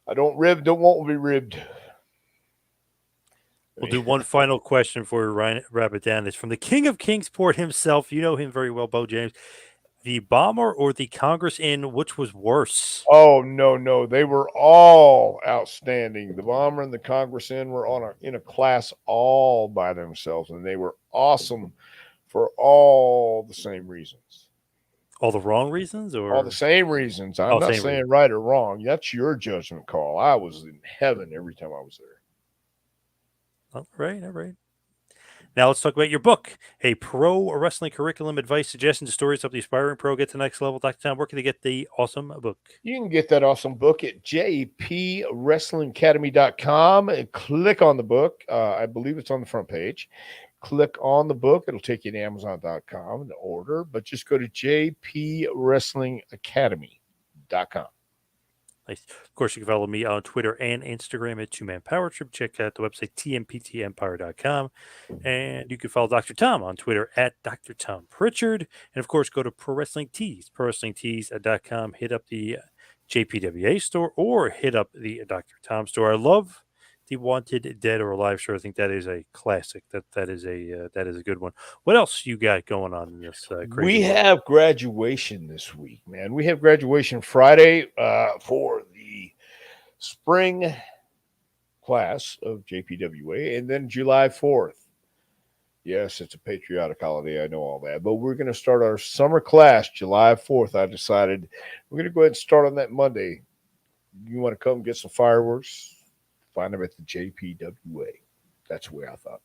I don't want to be ribbed. We'll do one final question before we wrap it down. It's from the King of Kingsport himself. You know him very well, Bo James. The Bomber or the Congress Inn, which was worse? Oh no, they were all outstanding. The Bomber and the Congress Inn were in a class all by themselves, and they were awesome for all the same reasons. All the wrong reasons, or all the same reasons? I'm not saying right or wrong. That's your judgment call. I was in heaven every time I was there. All right. Now let's talk about your book, A Pro Wrestling Curriculum Advice, Suggestions, Stories to help the aspiring pro get to the next level. Dr. Tom, where can they get the awesome book? You can get that awesome book at jpwrestlingacademy.com and click on the book. I believe it's on the front page. Click on the book. It'll take you to Amazon.com to order, but just go to jpwrestlingacademy.com. Nice. Of course, you can follow me on Twitter and Instagram at 2Man Power Trip. Check out the website, tmptempire.com. And you can follow Dr. Tom on Twitter at Dr. Tom Prichard. And, of course, go to Pro Wrestling Tees, prowrestlingtees.com. Hit up the JPWA store or hit up the Dr. Tom store. I love the Wanted Dead or Alive show. I think that is a classic. That is a good one. What else you got going on in this crazy We world? have graduation this week, man. We have graduation Friday for the spring class of JPWA, and then July 4th. Yes, it's a patriotic holiday. I know all that. But we're going to start our summer class July 4th. I decided we're going to go ahead and start on that Monday. You want to come get some fireworks? Find them at the JPWA. That's the way I thought.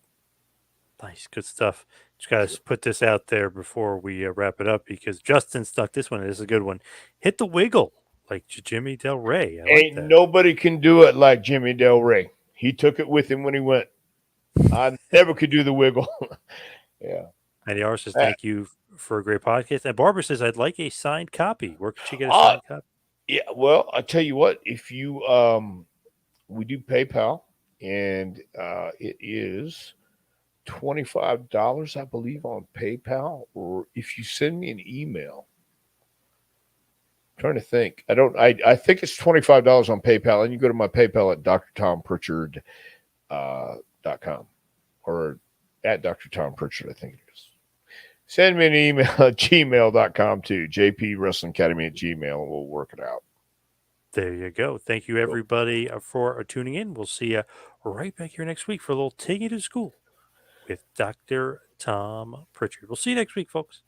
Nice. Good stuff. Just got to put this out there before we wrap it up because Justin stuck this one. This is a good one. Hit the wiggle like Jimmy Del Rey. Ain't nobody can do it like Jimmy Del Rey. He took it with him when he went. I never could do the wiggle. Yeah. And Yara says, That. thank you for a great podcast. And Barbara says, I'd like a signed copy. Where could she get a Uh, signed copy? yeah, well, I tell you what, if you we do PayPal, and it is $25, I believe, on PayPal, or if you send me an email. I'm trying to think. I think it's $25 on PayPal, and you go to my PayPal at drtomprichard.com or at Dr. Tom Prichard, I think it is. Send me an email at gmail.com too, JP Wrestling Academy at Gmail, and we'll work it out. There you go. Thank you, everybody, for tuning in. We'll see you right back here next week for a little Take You to School with Dr. Tom Prichard. We'll see you next week, folks.